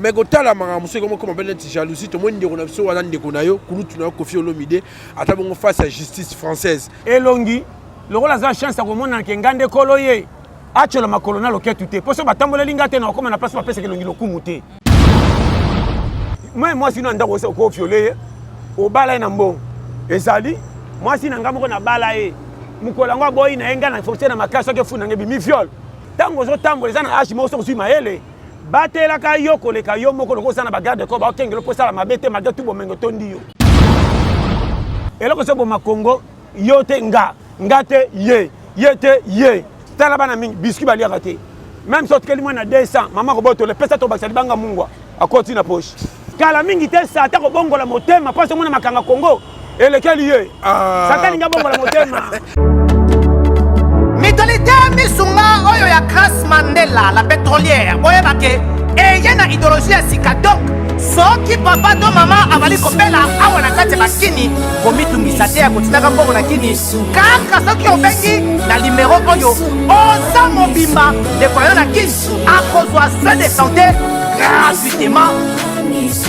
mais kotala makambo so comme appelle jalousie to monde ndeko na biso wana ndeko na yo kulutu na Koffi Olomide ata bongo face à justice française elongi lokola za chance ya komona ke ngande kolo ye achola makolo na loketu te poso batambola linga te na koma na place bapesa kelongi lokumu te moi sino ndako se ko fiole o bala na mbongo ezali moi sino ngamoko na bala ye mukola ngwa boy na enga na fonctionner na makasa ke funa ngebi mi viol tango zo tambola za na ashi mo so sima ele batela ka yoko le ka yo moko loko sana ba garde ko ba kengelo po sala mabete magatu bo mengo tondi yo eloko se bo makongo yo te ngate ye te ye tala bana mingi biscuit bali akate même sorte que limona 200 maman ko boto le pesa to basali banga mungwa akoti na poche kala mingi te sa ta ko bongola motema parce mona makanga Congo elekeli ye satani nga bongola motema Mitolite misunga oyo ya Grace Mandela la pétrolière oyo bake eye na idéologie ya sika donc soki papa to mama avali kopela awa na kati bakini komitungisa te ya kotinaka mbongo na kini kaka soki obengi na numero oyo oza mobimba ndeko yo na kini akozwa soin de santé gratuitement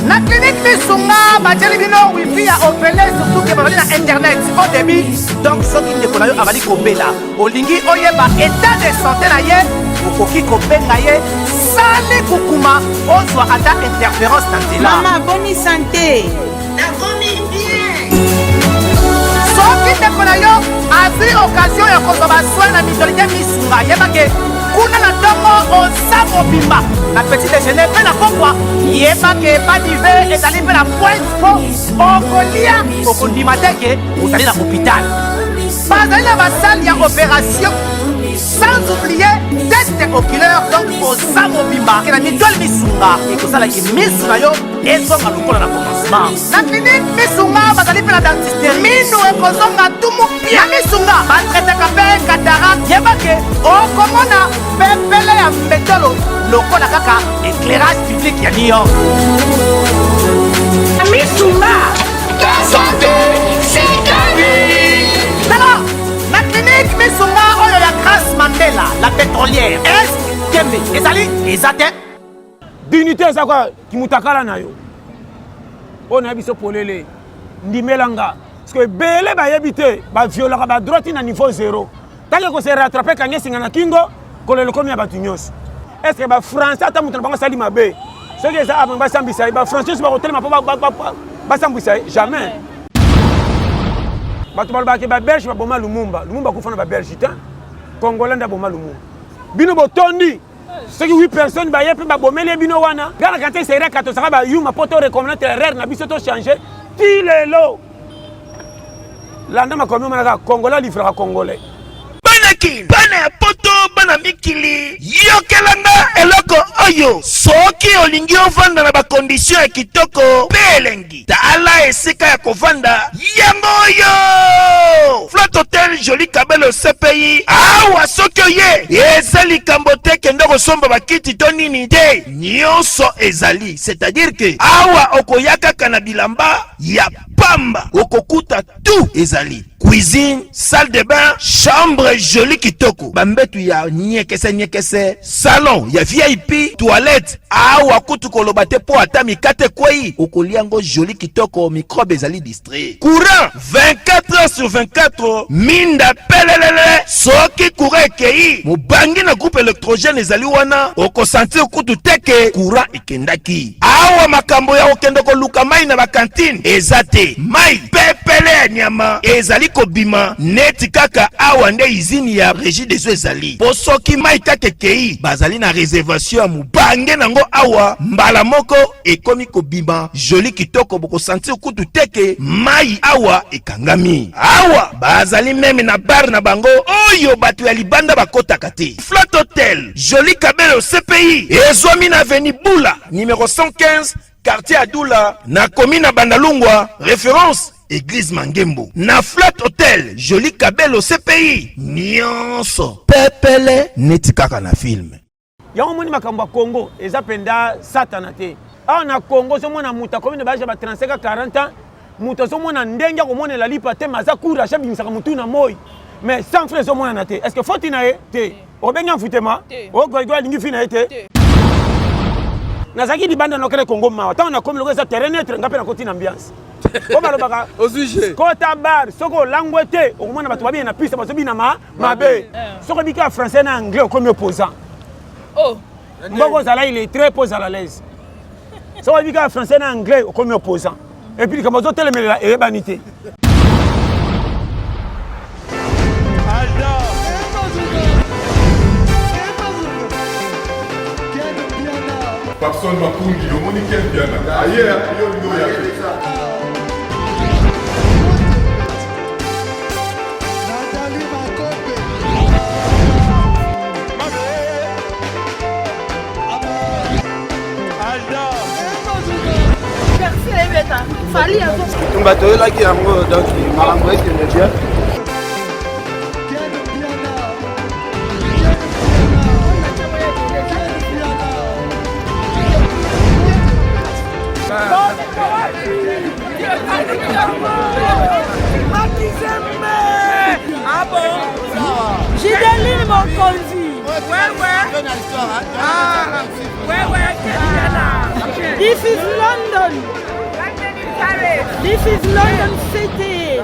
na clinique misunga batieli bino wifi ya opele surtout ke bazali na internet au début donc soki ndeko na yo avali kopela olingi oyeba état de santé na ye okoki kobenga ye sali kukuma ozwa ata interférence na nzela mama boni santé nakomi bien soki ndeko na yo azwi occasion ya kozwa basoi na mitolite misunga yebake kuna na ntongo oza mobimba na petit déjeuner mpe na pokwa yebake badive ezali mpe na pointe po okolia okondima teke ozali na hôpital bazali na basale ya opération sans oublier test oculaire donc oza mobimba ke na mitole misunga ekosalaki misu na yo ezonga lokola na commencement na clinique misunga bazali mpe na dentiste minu ekozonga tumu pia na misunga batretaka mpe cataracte yebake okomona pepele ya mbetolo lokola kaka éclairage public ya Lyon misunga ta santé c'est ta vie alors la clinique misunga oyo ya Grace Mandela la pétrolière est kembe ezali ezate dignité eza kwa kimutakala na yo oyo na biso polele ndimelanga parce que ebele bayebi te baviolaka badroiti na niveau 0 tanke kose rattrape kange esinga na kingo kolelo komi ya bato nyonso est ce que bafrançais ata moto na bango asali mabe soki eza abango basambisa ye bafrançais nyonso bakotelema mpo basambwisa ye jamais bato balobaki babelge baboma lumumba kufa na babelge te congolais nde aboma lumumba bino botondi soki 8 personnes baye mpe babomeli bino wana ngana kante esereka tosaka bayuma mpo to recommenate erreur na biso to change ti lelo landa makomi omonaka congolais livraka congolais banaki bana ya poto bana mikili yokelanga eloko oyo soki olingi ovanda na bakondisio ya kitoko mpe elengi tala esika ya kovanda yango oyo Flat Hotel Joli Kabelo CPI awa soki oye eza likambo te kende kosomba bakiti to nini te nyonso ezali c'est-à-dire que awa okoya kaka na bilamba ya pamba okokuta tout ezali cuisine, salle de bain, chambre jolie kitoko. Bambetu ya nyekese, salon ya VIP, toilette. Awa kutu kolobate po atami kate kwei. Okoliango jolie kitoko, microbe ezali distrait. Courant 24 heures sur 24. Minda pelelele. Soki courant ekei. Mubangi na groupe électrogène ezali wana. Oko sentir kutu teke. Courant ekendaki. Awa makambo ya okendoko luka mai na bakantine. Ezate. Mai pepele nyama. Ezali kobima neti kaka awa nde izini ya régie des eaux ezali po soki mai kaka kei bazali na réservation ya mubange nango awa mbala moko ekomi kobima joli kitoko boko sentir kutu teke mai awa ekangami awa bazali meme na bar na bango oyo bato ya libanda bakotaka te Flat Hotel Joli Kabelo CPI ezwami na avenue Bula numéro 115 quartier Adoula na commune Bandalungwa référence Église Mangembo na Flat Hotel Joli Kabelo CPI nyonso pepele neti kaka na film yango moni makambo ya Congo eza penda satana te awa na Congo somona muta commune baje ba 35 40 ans muta somona ndenge komona la lipa te maza kura shabimisaka mutu na moi mais sans frère somona na te est-ce que faut inaye te obenga mfutema o goigo alingi fina te nazaki libanda nokele Congo mawa tant na comme le ça terrain neutre ngape na koti ambiance comme alobaka au sujet kota bar soko langwete okomona bato babie na piste bato bina mabe soko bika français na anglais comme opposant oh mboko zala il est très posé à l'aise soko bika français na anglais comme opposant et puis comme autres telemela et banité Papson Makundi, le monde qui est bien là. Ailleurs, il y a Fali avant. On va te là qui a donc malambo est que bien. Ah bon? J'ai des livres mon conduit. This is London. This is London City.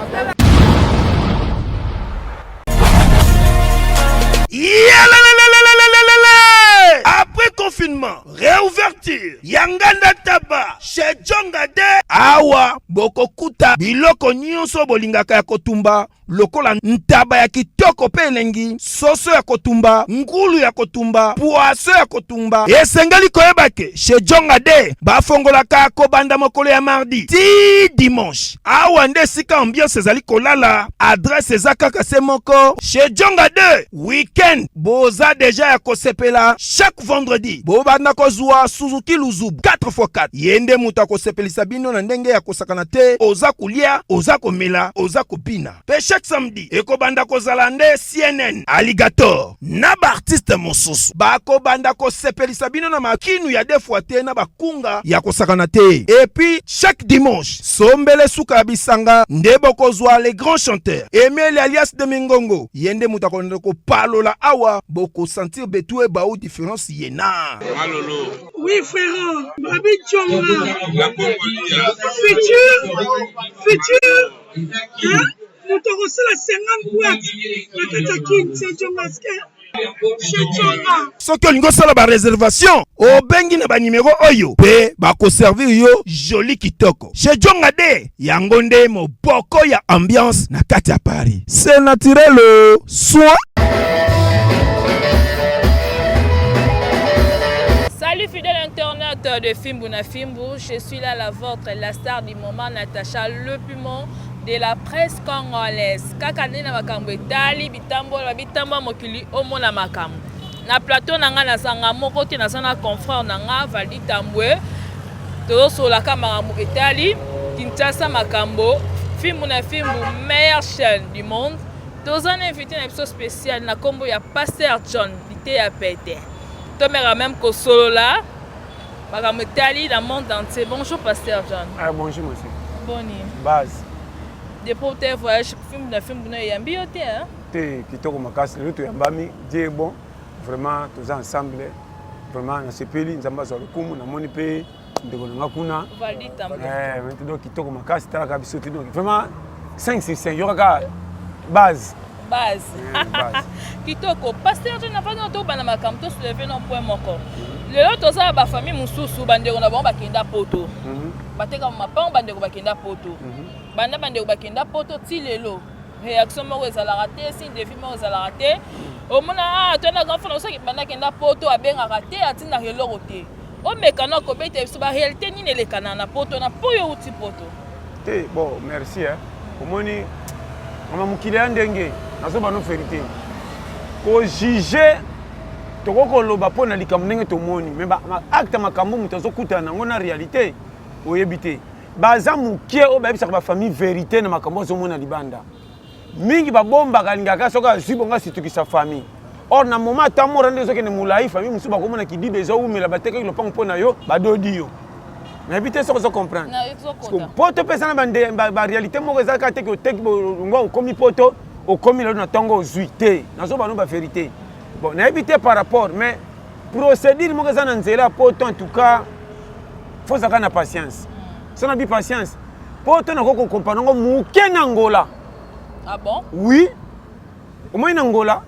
Après confinement, réouverture, Yanganda Taba, chez Djongade, Awa, Bokokuta, Biloko Nyonso Bolingaka ya Kotumba, lokola ntaba ya kitoko pe elengi, soso ya kotumba, ngulu ya kotumba, poaso ya kotumba. Esengeli koyebake, chez Djongade, bafongolaka kobanda mokolo ya mardi, ti dimanche. Awa nde sika ambiance ezali kolala, adresse ezakaka se moko, chez Djongade, weekend, boza deja ya kosepela, chaque vendredi, bobanda kozwa Suzuki Luzub 4x4. Yende muta kosepelisa bino na ndenge ya kosakana te, oza kulia, oza komela, oza kopina. Pe chaque samedi, ekobanda kozala nde CNN, Alligator, na ba artiste mosusu. Bako banda kosepelisa bino na makinu ya defwa te na bakunga ya kosakana te. Et puis, chaque dimanche, sombele suka bisanga, ndebo kozwa les grands chanteurs. Emile alias de Mingongo, yende muta ko palola awa, boko sentir betue baou différence yena. Malolo. Oui, frère. Babi Tchonga. La Congolia. Futur. Hein? Nous te reçons la 50 boîtes. La Katakin, c'est Tchongaske. Soki olingo sala ba réservation, obengi na ba numéro oyo, pe ba ko servir yo joli kitoko. Chez Djongade, yango nde moboko ya ambiance na kati ya Paris. C'est naturel, soin. Salut fidèle internaute de Fimbuna Fimbu, je suis là la vôtre, la star du moment, Natacha Le Pumon de la presse congolaise. Kaka na makambo etali bitambo mokili omona makambo. Na plateau nanga na sanga moko te na sana confrère nanga Valdi Tambwe. Tozo sola kamera etali Kinshasa makambo. Fimbuna Fimbu, meilleure chaîne du monde. Tozo na invité un épisode spécial na kombo ya Pasteur John, bité ya pété. Tomera même ko solo là. Makambo etali dans le monde entier. Bonjour Pasteur John. Ah bonjour monsieur. Boni. Base. Depuis tes voyages, film de film, il y a un bioté, hein? T'es qui te remarques, le tout est bami, Dieu bon, vraiment tous ensemble, vraiment dans ce pays, nous avons besoin de comme on a mon pays, de Gonakuna. Valdi Tambwe. Maintenant qui te remarques, c'est la cabine donc vraiment 5 sur 5, il y aura base. Base. Kitoko, Pasteur John n'a pas de temps pour makamto soulever non point moko. Le lot ça ba famille mususu bande on a bon bakenda poto. Bateka mapang bande ko bakenda poto. Bande ko bakenda poto ti lelo. Réaction moko ezala raté, signe de vie moko ezala raté. O mona to na grand frère so ki banda kenda poto abenga raté atina relo roté. O mekana ko bete so ba réalité ni le kana na poto na poyo uti poto. Te bon, merci hein. Omoni mama mukile ndenge nazo ba no vérité. Ko juger toko loba pona likambo ndenge tomoni mais ba acte makambo muto zo kutana ngona réalité oyebite baza mukie o ba bisaka ba famille vérité na makambo zo mona libanda mingi ba bomba kalingaka soka zibonga situkisa famille or na moment tamora ndezo kene mulai famille musuba ko mona kidibe zo umela bateka lo pango pona yo ba dodi yo na ebite soko zo comprendre parce que poto pesa na bande ba réalité moko ezaka te ko tek ngo komi poto o komi lo na tongo zuité nazo ba no ba vérité. Bon, on a évité par rapport, mais procédure, moi, ça n'a pas en tout cas, faut avoir la patience. Si on a patience, pour te n'avoir comprendre ngo muke na Angola. Ah bon? Oui. Au moins en Angola,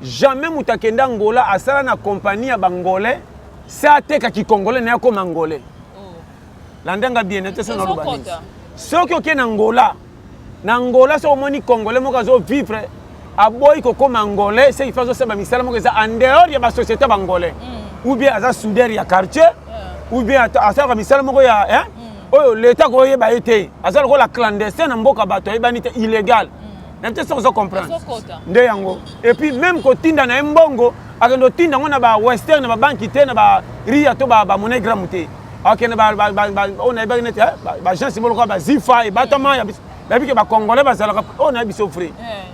jamais mutakenda Angola à ça na compagnie à Bangolais, ça teka ki Congolais na comme Angolais. Landanga bien était ça na Lubani. Ce qui est en Angola, c'est au moins Congolais mo kazo vivre à boy ko comme Angolais, c'est il faut ça ba misala mo kaza en dehors ya ba société bangolais. Ou bien à soudeur ya quartier, ou bien à ça ba misala mo ya hein. Oh l'état ko yeba été, à ça ko la clandestin na mboka bato yeba ni illégal. N'importe ça vous comprendre. Nde yango. Et puis même ko tinda na mbongo, akendo tinda ngona ba western na ba banki te na ba ria to ba monnaie gramuté. Ok na ba on a ba net ba gens simolo ko ba zifa e batama ya bi ke ba congolais ba zala on a biso free.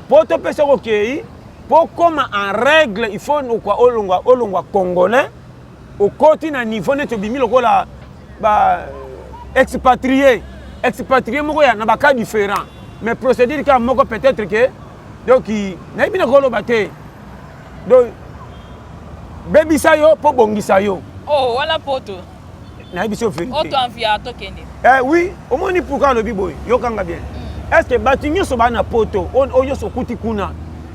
Pour te pesa ko kei, pour comme en règle il faut quoi olongwa congolais au côté na niveau net bimi lokola ba expatrié moko ya na ba cas différent. Mais procédure ka moko peut-être que donc na bina ko lo baté. Donc baby sayo po bongisa yo. Oh wala poto. Na biso vérité. Auto envia to kende. Oui, au moins ni pourquoi le biboy yo kanga bien. Est-ce que batinyo so ba na poto on yo so kuti kuna.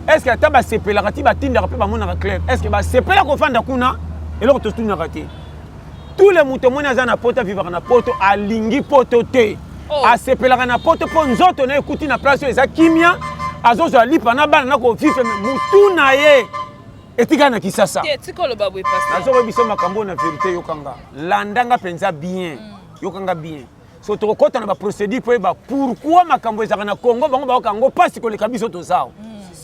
Est-ce que ta ba sepela kati ba tinda pe ba mona clair. Est-ce que ba sepela ko fanda kuna et l'autre to tuna kati. Tous les moutons mona za na poto vivre na poto alingi poto te. A sepela na poto po nzoto na ekuti na place eza kimia azozo lipa na bana na ko vivre mutu na ye. Etika na kisasa. Tiko lo babu pasteur. Azo biso makambo na vérité yo kanga. Landanga penza bien. Yo kanga bien. So to kota na ba procédure po ba pourquoi makambo ezaka na Congo bango ba kango pasi ko le kabiso to zao.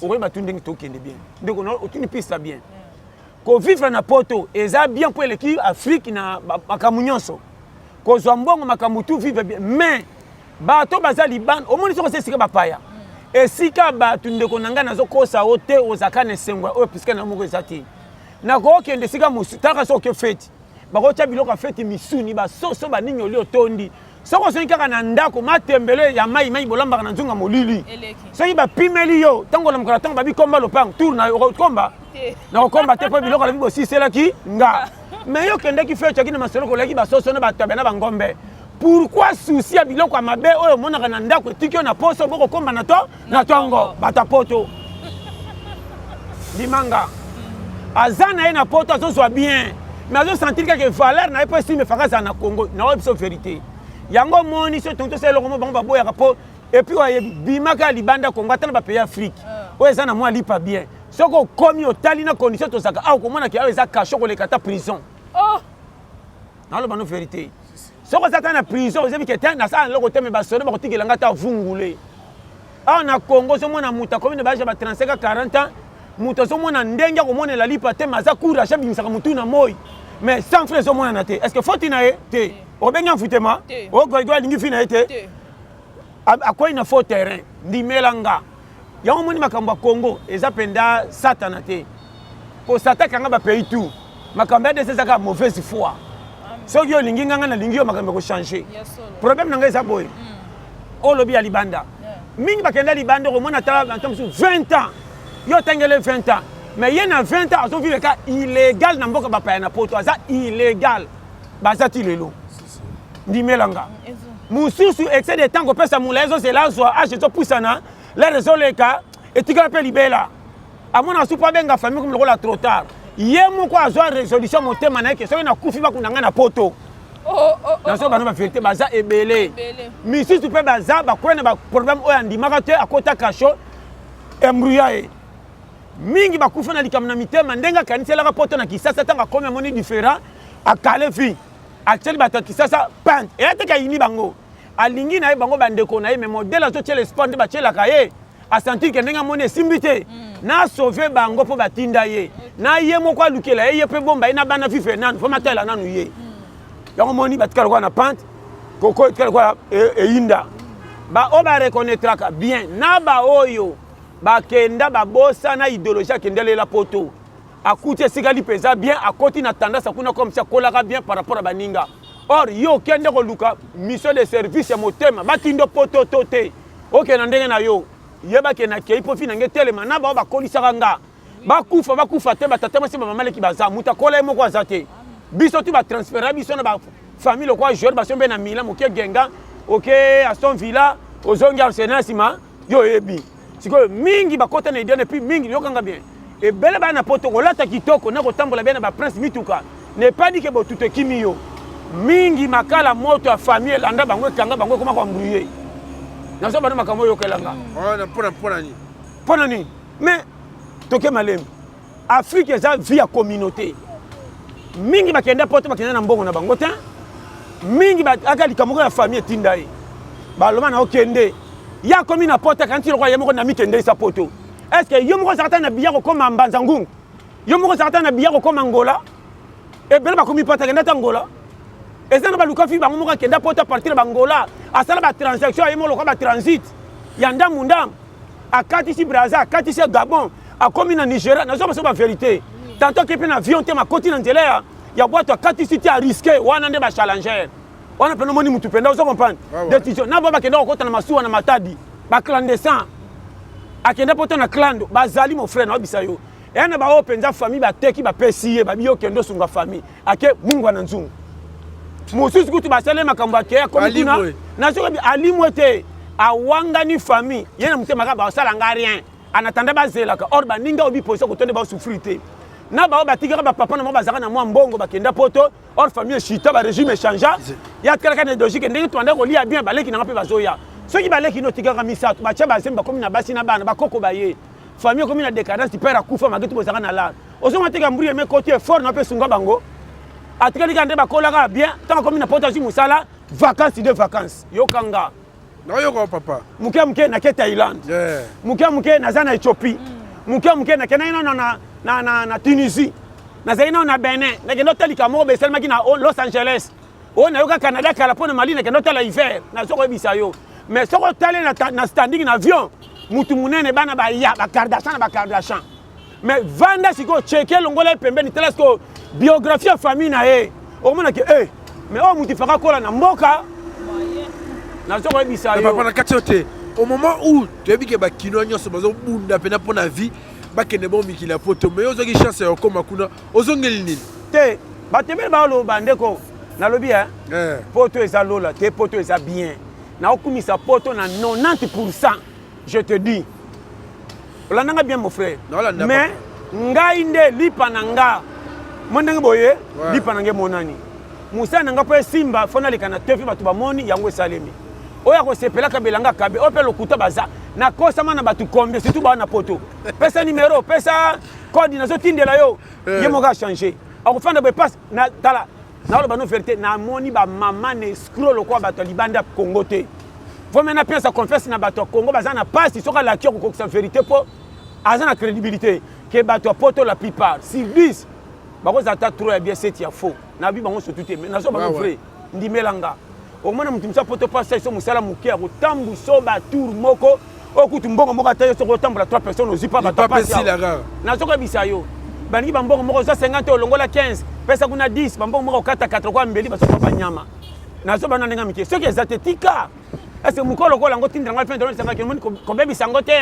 Owe ba tundingi to kende bien. Ndeko no otuni pista bien. Ko vivre na poto eza bien pour l'équipe Afrique na makamunyonso. Ko zwa mbongo makamutu vivre bien. Mais ba to baza liban o moni so se sika ba paya. Et si ka ba tundeko nanga nazo kosa ote ozaka ne sengwa o puisque na moko ezati. Na ko kende sika musu taka so ke fete. Ba ko tia biloko fete misuni ba soso ba ninyo li otondi. Soko so kaka na ndako matembele ya mai bolamba na nzunga molili. So yiba pimeli yo tango na mkala tango ba bi komba lopang tour na komba. Na komba te po biloko la bibo si sela ki nga. Mais yo kende ki fete ki na masolo ko leki ba soso na ba tabe na ba ngombe. Pourquoi souci à biloko mabe oyo monaka na ndako tikyo na poso boko komba na to na tongo bata poto. Limanga. Azana na poto azo bien. Mais azo sentir que valeur na pas si me faka na Congo na web so vérité. Yango moni so tonto se lokomo bango baboya kapo et puis oye bimaka libanda Congo atana ba pays Afrique. Oye zana moi lipa bien. Soko komi otali na condition to saka a ko mona ki eza kacho ko le kata prison. Oh. Na lo bano vérité. Soko zata na prison vous avez que tant na ça loko teme ba solo ba ko tikelanga ta vungule. Ah na Congo so mona muta komi ne ba ja ba 35 à 40 ans. Muta so mona ndenge ko mona la lipa te maza kura shabi misaka mutu na moy. Mais sans frère so mona na te. Est-ce que faut inae te? Obenga mfutema o goigwa lingi fina ete akoy na faux terrain ndi melanga yango moni makambo Congo eza penda satana te ko sataka nga ba pays tout makambo de ces aka mauvaise foi so yo lingi nganga na lingi yo makambo ko changer problème nanga eza boy o lobi ya libanda mingi bakenda libanda ko mona tala ntamsu 20 ans yo tangele 20 ans mais yena 20 ans azo vivre ka illégal na mboka ba pa na poto aza illégal bazati lelo Ndimelanga. Mususu excès de temps ko pesa mulaezo c'est là zo a jeto pusana la raison le cas et tika pe libela. Amona supa benga famille comme le trop tard. Yemo ko azo résolution motema na ke so na kufi ba kunanga na poto. Na so bana ba vérité baza ebele. Mususu pe baza ba kwena ba problème o andimaka te akota kasho embrouillé. Mingi ba kufa na likamna mitema ndenga kanisa la poto na kisasa tanga comme moni différent a Kalefi. Actuellement bataki sasa pant et ateka yini bango alingi na bango bandeko na mais modèle azo tele sport ba tela kaye a sentir que ndenga mone simbité na sauver bango po batinda ye na ye moko alukela ye pe bomba ina bana fife nan fo matela nanu ye yango moni batika kwa na pant koko tika kwa e yinda ba o ba reconnaître ka bien na ba oyo ba kenda ba bossa na idéologie kendele la poto akuti sigali pesa bien akoti na tendance akuna comme ça kolaka bien par rapport à baninga or yo kende ko luka mission de service ya motema batindo poto tote OK na ndenge na yo yeba ke na kei po fina ngetelema na ba kolisa kanga bakufa te batatema se mama maleki baza muta kola mo kwa zate biso tu ba transférer biso na ba famille le quoi joueur baso mbe na Milan moke Genga OK Aston Villa ozongi Arsenal sima yo ebi siko mingi bakota na idée puis mingi yo kanga bien et bele ba na poto kolata kitoko na kotambola bien na ba prince mituka ne pas dit que bo tout kimi yo mingi makala moto ya famille landa bango kanga bango koma kwa mbrouiller na so bana makambo yo kelanga ona pona ni mais toke malem Afrique eza vie ya communauté mingi bakenda poto bakenda na mbongo na bango ta mingi aka likamoko ya famille tindai baloma na okende ya komi na poto kanti lokwa yemoko na mikende sa poto est-ce que yomoko zakata na biya ko koma mbanza ngungu yomoko zakata na biya ko koma Angola e bele bakomi poto kenda ta Angola ezana baluka fi bango moko kenda poto partir bangola asala ba transaction yemoko lokwa ba transit ya ndamu ndam akati si Brazza akati si Gabon akomi na Nigeria na zo ba vérité tantôt que na avion te ma continent nzela ya boîte akati si ti a risqué wana nde ba challenger wana peno moni mutu penda ozo comprendre décision na baba kenda okota na masuwa na matadi ba clandestin akenda poto na clando bazali mon frère na bisa yo ena ba openza famille ba teki ba pesiye ba biyo kendo sunga famille ake mungu na nzungu mususu kutu basale makambo ake akomuna na zo bi alimwete awanga ni famille yena mutema ka ba sala ngarien anatanda bazelaka or baninga obi poso kotonde ba souffrité na ba batika ba papa na mo bazaka na mwa mbongo bakenda poto or famille chita ba régime changea ya kala na logique ndenge twanda ko lia bien baleki na pe bazoya soki baleki no tika ka misatu ba cha bazemba komi na basi na bana bakoko baye famille komi na décadence père akufa magetu bozaka na la ozo mateka mburi me côté fort na pe sunga bango atika lika ndeba kolaka bien tant komi na poto musala vacances de vacances yokanga na yoko papa muke na ke Thailand muke na zana Ethiopie muke na kena na Tunisie na zaina na Benin na kendo talika mo be selma kina Los Angeles na yoka Canada kala pona Mali na kendo tala hiver na soko bisa yo mais soko tale na standing na avion mutu munene bana ba ya ba Kardashian mais vanda siko checker longola pembeni telescope biographie ya famille na o mona ke mais o mutu faka kola na mboka na soko bisa yo papa na katiote au moment où tu as vu que ba kino nyonso bazo bunda pena pona vie bakende bo mikila poto mais ozoki chance ya koma kuna ozongeli nini te batembele ba lo bandeko na lobi poto eza lola te poto eza bien na okumisa poto na 90% je te dis olandanga bien mon frère mais ngai nde lipa na nga mondenge boye lipa na nge monani musa na nga po simba fona likana tefi batu bamoni yango esalemi oya ko sepelaka belanga kabe ope lokuta baza na kosama na batu combien surtout ba na poto pesa numéro pesa code na zo tindela yo yemo ga changer akufanda be passe na tala na lo bano vérité na moni ba mama ne scroll ko bato libanda Congo te faut maintenant penser confesse na bato Congo baza na passe soka la kio ko sa vérité po aza na crédibilité que bato poto la plupart si 10 bako za ta trop bien c'est ya faux na bi bango surtout te na so bano frère ndimelanga au moins mutumisa poto passe so musala muke ya kotambu so ba tour moko okutu mbongo moko atayo so kotambola 3 personnes ozipa ba passe na so ko bisayo bangi bambongo moko za 50 olongola 15 pesa kuna 10 bambongo moko kata 4 kwa mbeli baso pa nyama na so bana ndanga mike soki ezatetika est-ce que mukolo ko lango tindanga fin de l'année 50 km combien bisango te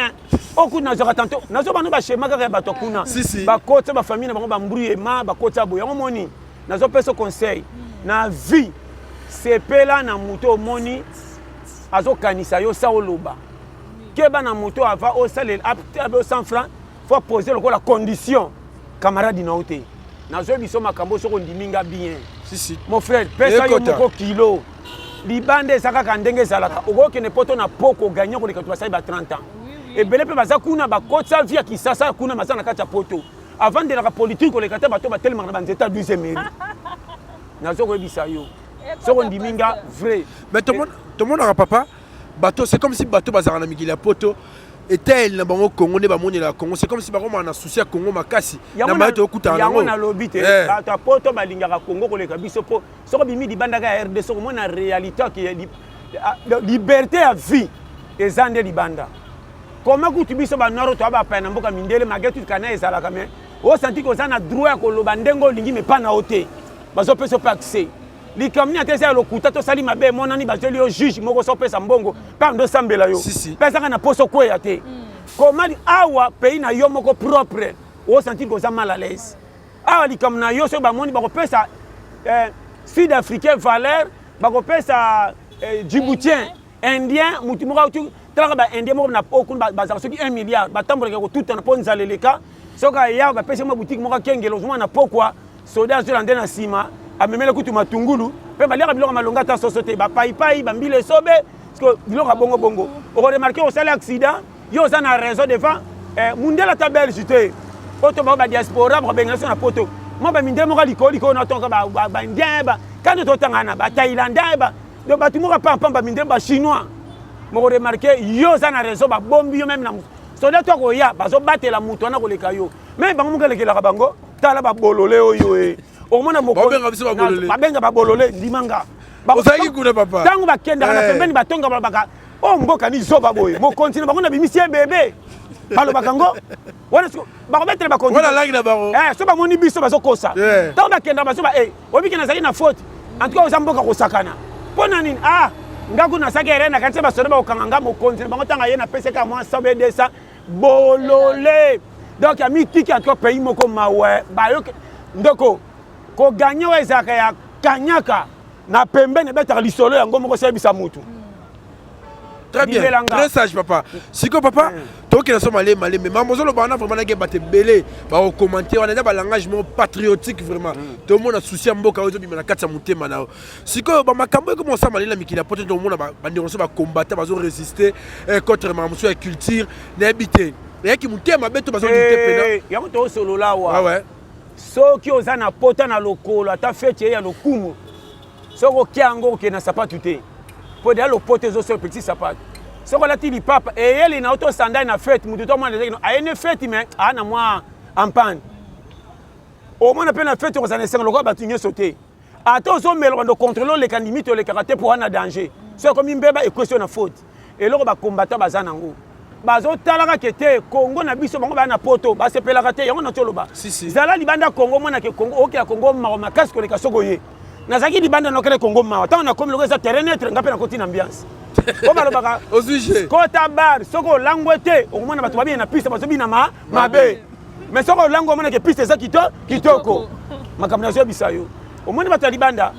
okutu na zoka tanto na so bana ba shema ka ba to kuna ba kota ba famille na bango ba mbruye ma ba kota boyo moni na so pesa conseil na vie sepela na muto moni azokanisa yo sa oloba keba na muto ava o salel abe 100 francs faut poser la condition camarade na ote na zo biso makambo soko ndiminga bien mon frère pesa yo moko kilo libande saka kandenge salaka okoke ne poto na poko gagner ko lekatu basai ba 30 ans et belé pe baza kuna ba kotsa via kisasa kuna masana kata poto avant de la politique ko lekata bato ba tellement na banzeta 12e mairie na zo ko bisa yo soko ndiminga vrai mais tout le monde a papa bateau c'est comme si bateau bazara na mikila poto était na bango Congo ne ba moni la Congo c'est comme si bango na souci ya Congo makasi na bateau okuta na yango na lobite bateau poto balingaka Congo ko leka biso po soko bimi di bandaka RD soko mona réalité qui liberté à vie ezande libanda comment kutu biso ba noro to ba pa na mboka mindele magetu kana ezala kame o senti ko sana droit ko loba ndengo lingi me pa na ote bazo peso pa accès likamni atesa lokuta to sali mabe monani bazeli yo juge moko so pesa mbongo pa ndo sambela yo pesa kana poso ko ya te komali awa pays na yo moko propre o senti ko za mal à l'aise awa likamna yo so ba moni ba ko pesa sud-africain valeur bakopesa djiboutien indien mutu moko talaka baindien moko na okuna bazala soki 1 milliard batambolaka kotuta na mpo nzala eleka soki aya bapesi mwa boutique moko akengela ozomona na pokwa soda azola nde na nsima amemele kutu matungulu mpe baliaka biloko malonga ata soso te bapaipai bambila esobe parceke biloko ya bongo okoremarke osali accident yo oza na raison devant mundele ata belge te oto bao badiaspora bakobengela so na poto mwa bamindele moko likolo natonka baindien kande totangana bathaïlandais donc bato moko pampamba bamindele bachinois mokoremarke yo oza na raison babombi yo meme na soda to koya bazobatela moto wana koleka yo me bango moko elekelaka bango tala babolole oyo okomona babenga babolole ndimanga ntango bakendaka na pembeni batonga balobaka o mboka ni zoba boye mokontina bango na bimisie bebe balobaka ngo wana bakobetela bakontina so bamoni biso bazokosa ntango bakendaka bazoba obiki nazali na faute en tout cas oza mboka kosakana mpo na nini ngaku nasaki ere na kati basoda bakokanga nga mokontina bango ntango ye napeseka mwa sabedesa bolole donc ya mitiki en tout cas pays moko mawe bayoke ndeko koganye oyo ezalaka ya kanyaka na pembeni ebetaka lisolo yango moko osayebisa mutu. Très bien, très sage papa. Siko papa, toi qui ne sommes allés malé, mais maman zolo bana vraiment na geba te belé, ba commenter, on a des langage patriotique vraiment. Tout le monde a souci à mboka ozo bimana katsa mutema nao. Siko ba makambo comment ça malé la mikila pote tout le monde ba ndonso ba combattre, ba zo résister contre mamuso et culture, n'habiter. Et qui mutema beto ba zo lutter pena. Yango to solo la wa. Ah ouais. Soki oza na pota na lokolo ata fete ya lokumu. Soko kiango ke na sapatu te. Pour dire le pote zo so petit sapato. Soko la ti li papa et elle na auto sandai na fête mutu to mwana a une fête mais ana moi en panne. Au moins na pe na fête ko sana sengo ko batunye sauter. Ata zo melo ndo contrôler les limite les karaté pour un danger. So comme mbeba équation na faute. Et loko ba combattant bazana ngo. Bazo talaka kete Congo na biso bango ba na poto ba sepelaka te yango na toloba. Zala libanda Congo mwana ke Congo oki ya Congo ma casque ko soko ye. Nazaki libanda no kele Congo ma tant na comme le reste terrain net ngape na continent ambiance. Ko balobaka au sujet kota bar soko langwete okomona bato babi na piste bazo bina mabe. Mais soko lango mwana ke piste za kitoko. Makamnazo bisayo. Omoni bato libanda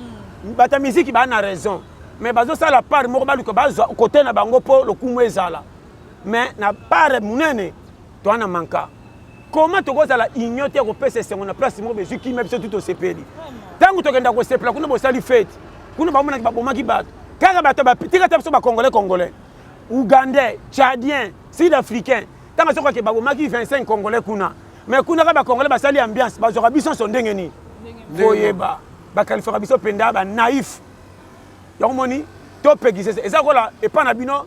bata musique ba na raison. Mais bazo sala part moko baluka bazo côté na bango po lokumu ezala. Mais na part munene to ana manka. Comment tu as la ignoté au PC c'est mon place mo bezu ki mebso tout au CPD. Tango to kenda ko sepla kuna bo sali fête. Kuna ba mona ki ba boma ki bat. Kaka ba ta ba pitika ta ba congolais. Ougandais, Tchadien, Sud-Africain. Tango so ko ke ba boma ki 25 congolais kuna. Mais kuna ka ba congolais ba sali ambiance ba zo biso son ndenge ni. Foyeba. Ba qualifier biso penda ba naïf. Yomoni to pegise eza ko la e pa na bino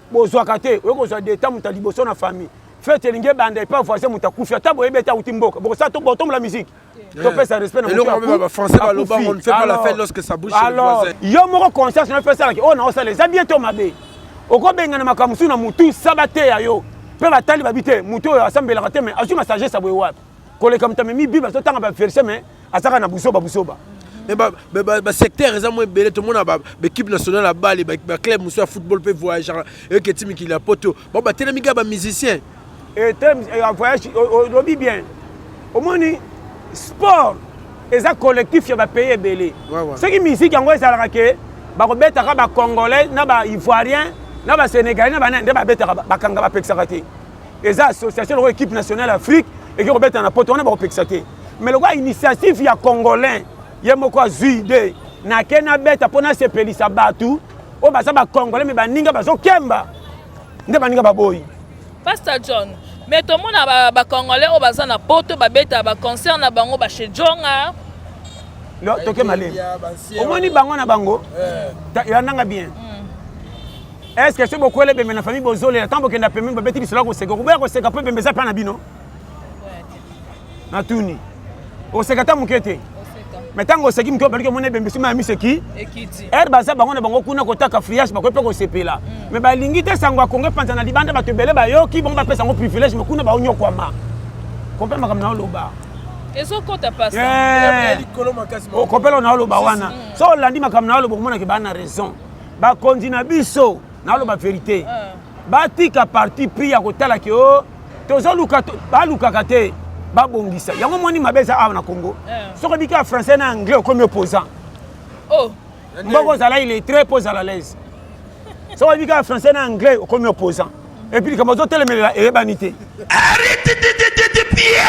bozwakate oyo kozwa d'état muta liboso na famille. Faites linge bande pas voir ça mutakufi tabo ebeta utimboka bon ça to botom la musique to fait ça respect na mutu français ba loba on ne fait pas la fête lorsque ça bouge chez le voisin yo moko conscience na fait ça on na osala les bientôt mabe okobenga na makamusu na mutu sabate ya yo pe batali babite mutu oyo asambela kate mais azu massager sa boye wapi koleka mtamemi biba to tanga ba verser mais asaka na busoba mais ba secteur eza mo belé tout le monde ba équipe nationale la balle ba club musu football peut voyager et que timi qui la poto bon ba tena miga ba musicien et en voyage au bien au moins sport et ça collectif il va payer belé ce qui musique en ça la que ba robeta ka ba congolais na ba ivoirien na ba sénégalais na ba nde ba beta ba kanga ba pexakate et ça association de équipe nationale Afrique et qui robeta na poto on ba pexakate mais le gars initiative ya congolais yemoko zuide na kena beta pona sepelisa batu o ba sa ba congolais mais ba ninga ba zo kemba nde ba ninga ba boy. Pastor John, mais tout le monde a Congolais au bazar na poto babeta ba concert na bango ba chez Jonga. Lo toke malé. Au moins ni bango na bango. Ya nanga bien. Est-ce que c'est beaucoup les bemena famille bozole tant que na pemi babeti bisola ko seko. Ko seka pe bembeza pa na bino. Na tuni. O seka ta mukete. Mais tant que seki mko balike mona bembesi ma miseki. Ekiti. Baza bango na bango kuna kotaka friage ba ko pe ko sepela. Mais ba lingite sangwa kongo panza na libanda ba tebele ba yo ki bongo ba pesa ngo privilège me kuna ba onyo kwa ma. Kompema kam na loba. Ezo kota pasa. O kopelo na loba wana. So landi makam na loba mona ke ba na raison. Ba kondina biso na loba vérité. Ba tika parti pri ya kotala ki o tozo luka ba luka kate ba bongisa. Yango moni mabeza a na Congo. Soko bika français na anglais comme opposant. Oh. Mboko Zala, il est très peu à l'aise. Si on dit que français et anglais, on comme opposant. Et puis, comme on dit, il est banité. Arrêtez de Pierre!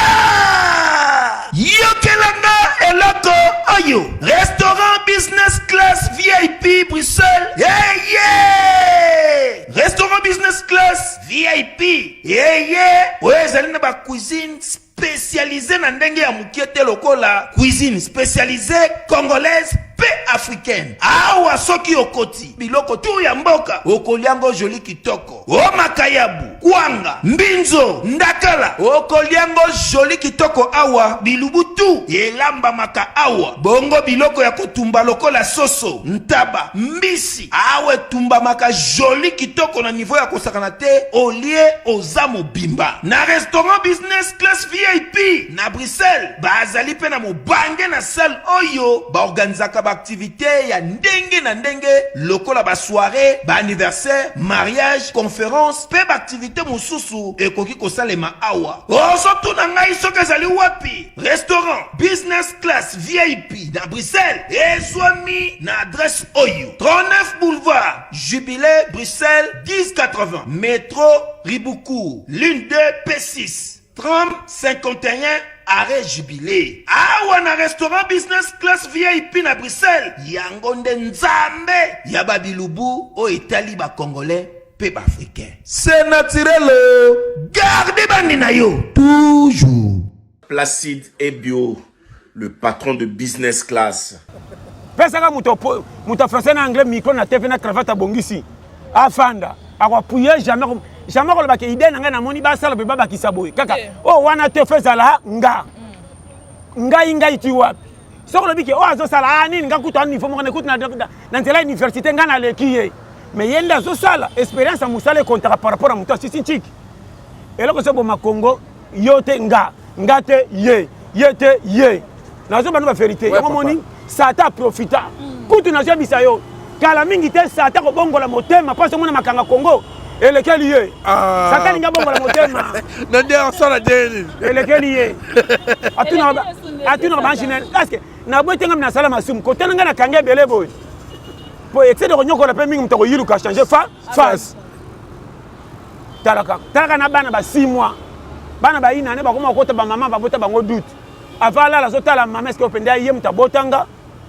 Yokelanga eloko oyo. Restaurant business class VIP Bruxelles. Yeah! Restaurant business class VIP. Yeah! Ouais, ezali na ba cuisine spécialisée na ndenge ya mukiete lokola. Cuisine spécialisée congolaise pe africaine. Awa soki okoti biloko tu ya mboka okoliango joli kitoko. O makayabu, kwanga, mbinzo, ndakala. Okoliango joli kitoko awa bilubutu elamba maka awa. Bongo biloko ya kotumba lokola soso, ntaba, mbisi. Awe tumba maka joli kitoko na niveau ya kosakana te olie ozamo bimba. Na restaurant business class VIP na Bruxelles bazali pe na mobange na salle oyo ba organizaka activité ya ndenge na ndenge lokola ba soirée, ba anniversaire, mariage, conférence, pe ba activité mosusu ekoki kosalema awa. Oso na ngai soka zali wapi? Restaurant business class VIP na Bruxelles ezwami na adresse oyo 39 boulevard Jubilé Bruxelles 1080 métro Riboucourt l'une 2 P6 30 51 arrêt Jubilé. Awa na restaurant business class VIP na Bruxelles. Yango nde nzambe ya babilubu o Italie ba congolais pe ba africain. C'est naturel. Gardez bandi na yo toujours. Placide et Bio, le patron de business class. Pesaka muto français na anglais micro na TV na cravate bongisi. Afanda. Akwapuye jamais ko lobaki idée na ngai na moni ba sala be baba kisaboy kaka oh wana te fezala ngai ti wapi soko lobiki oh azo sala nini ngakuta ni fomo kana kuta na nzela université ngana lekiye mais yenda zo sala expérience musale contre par rapport à muto sisi eloko sebo makongo yote ngate ye nazo banu ba vérité yango moni sata profita kutu nazo bisayo kala mingi te sata ko bongola motema parce mona makanga Congo et lequel y est Satan n'a pas la motema. Nande asala deni. Et lequel y est Atuna banchine. Parce que na boite ngam na sala masum côté nga na kange belé boy. Pour excès de ronyoko la pemi mtoko yilu ka changer face. Talaka na bana ba 6 mois. Bana ba ina ne ba koma kota ba mama ba bota bango doute. Avala la zota la mama est-ce que openda yem ta botanga.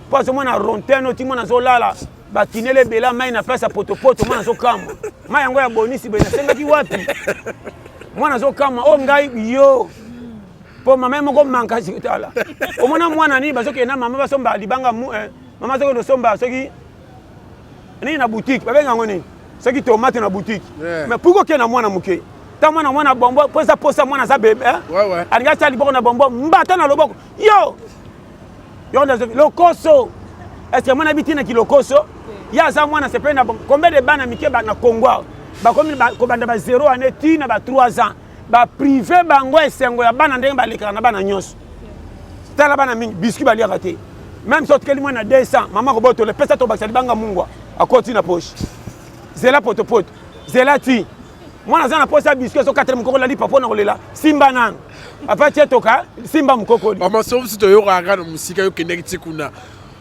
Parce que mona ronteno ti mona zolala. Bakinele bela mai na place potopoto mwana zo kama mai yango ya bonisi bena senga ki wapi mwana zo kama o ngai yo po mama moko manka sikala o mona mwana ni bazoke na mama basomba libanga mama zoko no somba soki ni na boutique babenga ngoni soki tomate na boutique mais pourquoi ke na mwana muke ta mwana bombo posa mwana za bebe ouais alinga tali boko na bombo mbata na loboko yo lokoso est-ce que mwana bitina ki lokoso ya za mwana sependa combien de bana mike ba na Congo ba komi ko banda ba 0 année tina ba 3 ans ba privé bango esengo ya bana ndenge ba lekana na bana nyonso tala bana mingi biscuit ba liaka te même sorte que mwana 200 mama ko boto le pesa to ba sali banga mungwa akoti na poche zela poto zela ti mwana za na poche biscuit so 4 mukoko la li papa na kolela simba nan apa tietoka simba mukoko li mama so sito yo ranga no musika yo kendeki tikuna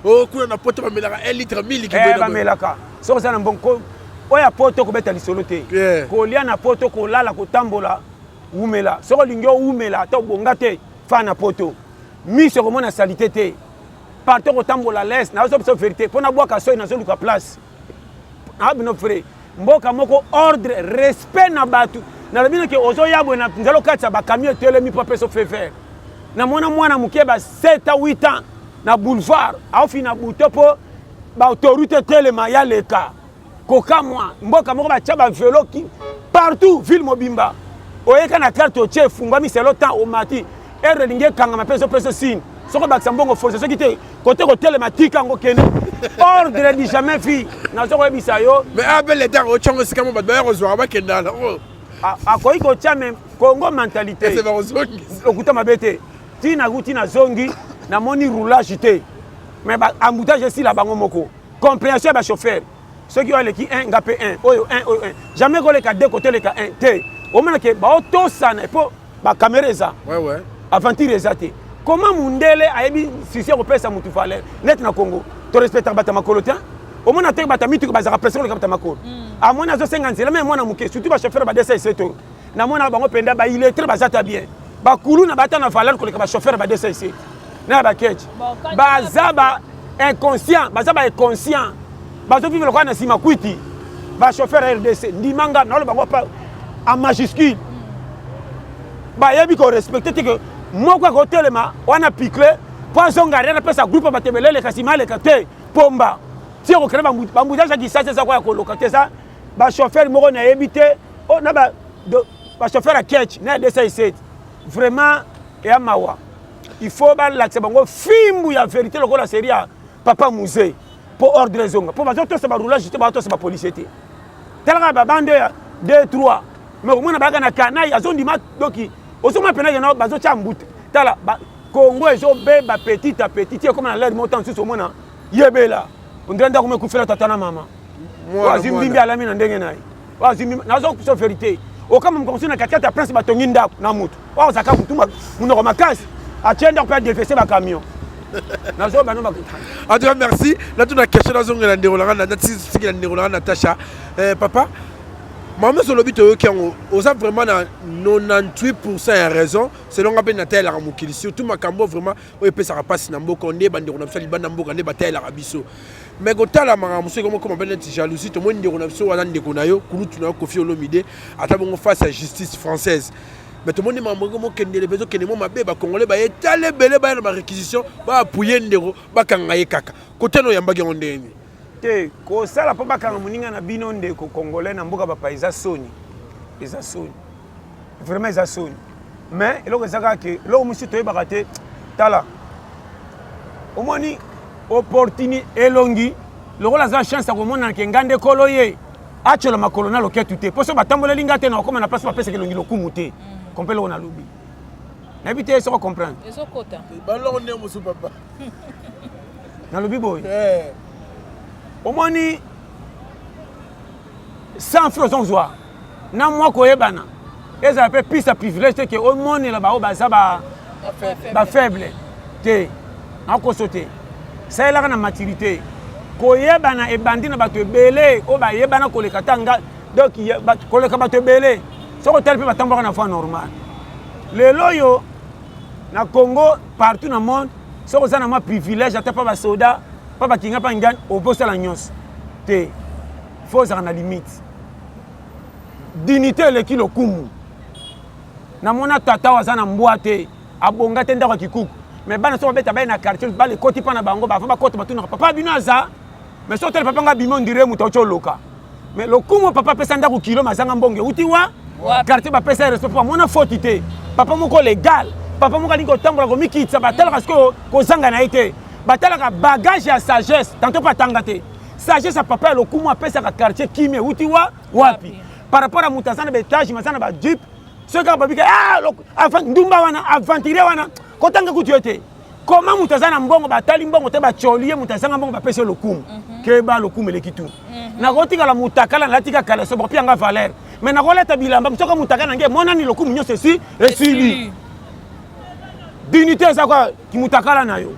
oh kuna na poto ba melaka 1 litre 1000 ki ba melaka so ça na bonko oya poto ko beta lisolo te ko lia na poto ko lala ko tambola umela so ko lingyo umela to bonga te fa na poto mi so ko mona salité te parto ko tambola les na so vérité pona boka so na so luka place na bino frère mboka moko ordre respect na batu na bino ke ozo yabo na nzalo katsa ba camion tele mi pape so faire na mwana muke ba 7 à 8 ans na boulevard au fina butopo ba autorité telema ya leka koka mwa mboka moko ba tchaba vélo ki partout ville mobimba oyeka na carte chef fungwami selo temps au mati ere linge kanga mapeso signe soko ba sambongo force soki te côté ko telema tika ngo kene ordre di jamais vu na soko ebisa yo mais abel les temps au chongo sikamo ba ba rozwa ba kendala akoyi ko tchame Congo mentalité c'est bazongi okuta mabete tina zongi na moni roulage te mais ba embouteillage ici la bango moko compréhension ba chauffeur ceux qui ont les qui 1 ngapé 1 oyo 1 jamais ko le ka deux côté le ka 1 te o mena ke ba auto sana po ba caméra ça ouais aventure ça te comment mundele ayebi sisi ko pesa mutu fale net na Congo to respecter bata makolo te au moins atek bata mitu bazaka pression le bata makolo a moins azo 50 la même moi na muke surtout ba chauffeur ba DCC to na mona bango penda ba il est très bazata bien ba kulu na bata na valeur ko le ba chauffeur ba DCC na ba ketch bazaba inconscient bazaba inconscient bazo vivre kwa na sima kwiti ba chauffeur RDC ndimanga na lo bango pa en majuscule ba yebi ko respecter que moko ko telema wana picle poisson garder na pesa groupe ba tebelele kasima le kate pomba si on crée bambouja qui ça c'est ça quoi ko lokater ça ba chauffeur moko na yebité on na ba chauffeur à catch na DCC vraiment et amawa il faut ba l'accès bango fimbu ya vérité le la série papa musée pour ordre zonga pour bazo to se ba roulage juste ba to se ba police té telanga ba bande 2 3 mais au moins na ba na kanai azondi ma doki osoma pena na bazo chambute tala Congo ezo beba petit à petit comme na l'air montant sur mona yebela on dirait ndako me kufela tata na mama wazimbi ala mina ndenge nayi wazimbi nazo kuso vérité o kama mkonsi na kakata ya prince batongi ndako na mutu wa zaka mutuma munoko makasi atienda kwa défester ba camion nazo bano ba en tout cas merci là tout na question nazo ngela ndero na tsi ngela ndero Natacha papa maman sur le but aux a vraiment 98% à raison selon rappel Natal la ramukili surtout makambo vraiment o peut ça passe na mboko ndé bandiro na fali banda mboka ndé bataille la rabiso mais gota la maramuso comme ben jalousie tout monde ndiro na biso wana ndeko na yo kulu tuna Koffi Olomide ata bongo face à justice française mais tout le monde m'a dit que les besoins que les moments bébé congolais ba étalé belé ba na réquisition ba appuyer ndero ba kangaye kaka côté no yamba ngondeni te ko sala pa bakanga muninga na bino ndeko congolais na mboka ba paisa soni vraiment eza soni mais eloko ezaka ke lo musi to yebaka te tala omoni opportunité elongi lokola za chance ya komona ke ngande kolo ye achola makolo na loketu te poso batambola linga te na okoma na place ba pesa ke longi lokumu te kompelo na lobi na bité ça comprendre ezokota baloko ne musu papa na lobi boy omoni sans frozon zwa na moi koyebana eza pe pisa privilège que omoni la ba baza ba faible te ako sauter ça est là na maturité koyebana e bandi na bato ebele o ba yebana koleka tanga donc koleka bato ebele soko tel pe batamboka na fois normal lelo yo na Congo partout dans le monde soko za na ma privilège ata pa ba soda pas ba kinga pa ngane au poste la nyos te faut ça na limite dignité le kilo kumu na mona tata wa na mbwate abonga te ndako kikuku mais bana so beta ba na quartier ba le koti pa na bango ba fa koti batuna papa bino aza mais so tel papa nga bimo ndire muta ocho loka mais le kumu papa pesa ndako kilo mazanga mbonge utiwa quartier ba pesa respect pa mona faute te papa moko légal papa moko lingo tambola ko mikitsa batala parce que ko zanga na été batalaka bagage ya sagesse tantôt pas tangate sagesse à papa le kumu apesa ka quartier kimé utiwa wapi par rapport à mutazana betage mazana ba jeep ce ka babika avant ndumba wana aventurer wana kotanga kutuete comment mutazana mbongo batali mbongo te ba cholie mutazanga mbongo ba pesa le kumu ke ba le kumu le kitu na kotika la mutakala na tika kala so bopia nga valeur mais na koleta bilamba msoka mutakala nge mona ni le kumu nyo ceci resili dignité ça quoi ki mutakala na yo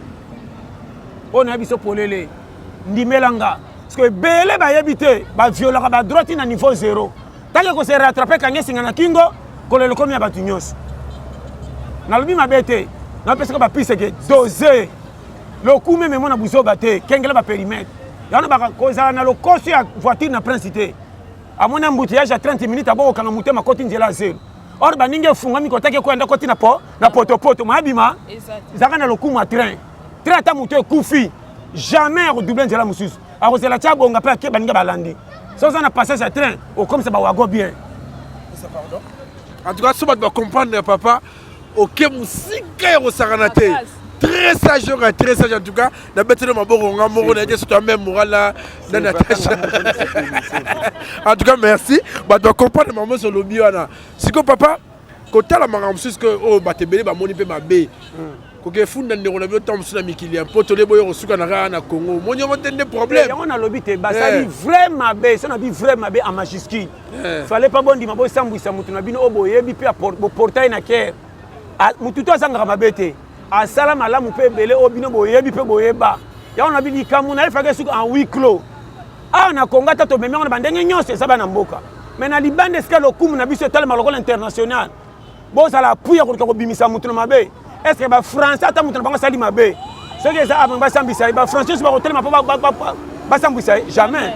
on a biso polele ndimelanga parce que belé ba yebité ba violera ba droite na niveau 0 tant que se rattraper kanye singa na kingo kolele komi ya batu nyos na lobi mabete na pesa ba pise ke doser le coup même mona buzo baté kengela ba périmètre yana ba koza na lo kosi ya voiture na principité a mona embouteillage à 30 minutes abo kana mutema koti nzela 0 or ba ninge funga mi kotake kwenda koti na poto mabima zaka na lo coup ma train ata moto ekufi jamais redoublé nzela mosusu akozela tia bonga mpe ake baninga balandi soza na passage ya train okomisa bawago bien en tout cas so bato bacomprendre papa oke mosika ya kosakana te très sage en tout cas na betele maboko nga moko na ye surtout même moral na Natacha en tout cas merci bato bacomprendre mamo so lobi wana siko papa kotala makambo mosusu ke oyo bato ebele bamoni mpe mabe koke funda ndeko na biota musuna mikili ya poto lebo yo suka na kana Congo monyo motende problème yango na lobi te basali vraiment be ça na bi vraiment be en majuscule fallait pas bondi mabo sambwisa mutu na bino oboyebi pe portail na cœur mutu to azanga mabete asala malamu pe bele obino boyebi pe boyeba ya on a dit kamuna efaka suku en huis clos ah na konga tato meme on bandenge nyonso eza bana mboka mais na libande eska lokumu na biso tala maloko international bon ça la puya ko bimisa mutu na mabe est-ce que ba français ata mutu na bango sali mabe ce que ça ba sambisa ba français ba hotel ma ba sambisa jamais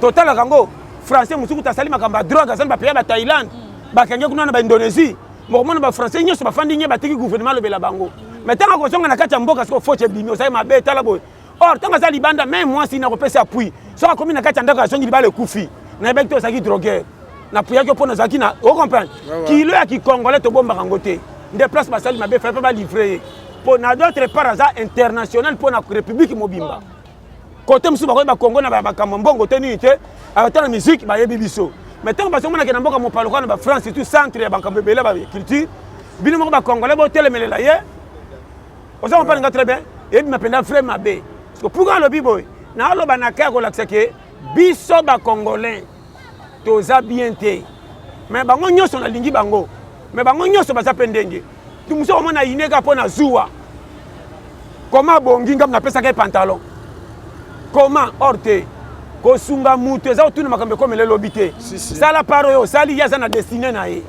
total kango français musuku ta sali makamba drogue azan ba pays ba Thaïlande ba kenge kuna na ba Indonésie mo mona ba français nyonso ba fandi nye ba tiki gouvernement le bela bango mais tanga ko songa na kati mboka siko foche bimi osai mabe tala boy or tanga za libanda même moi si na kopesa appui so akomi na kati ndaka songi libale kufi na ebeki to saki drogueur na puya ko pona zaki na o comprendre kilo ya ki congolais to bomba kangote nde place ba sali mabe fa pas livrer pour na d'autres par hasard international pour na république mobimba côté musu ba Congo na ba kamambongo teni te ata na musique ba yebi biso mais tant ba somona ke na mboka mo paluka na ba France tout centre ya banka bebele ba culture bino mo ba congolais bo telemelela ye on ça on parle très bien et me penda frère mabe parce que pourquoi le biboy na lo ba na ka ko lakse ke biso ba congolais toza bien te mais bango nyoso na lingi bango mais bango nyoso ba zapendenge tumuso mo na ineka pona zuwa comment bongi ngam na pesa ke pantalon comment orte ko sunga mutu eza otuna makambe comme le lobité ça la paro yo sali ya na destiné na ye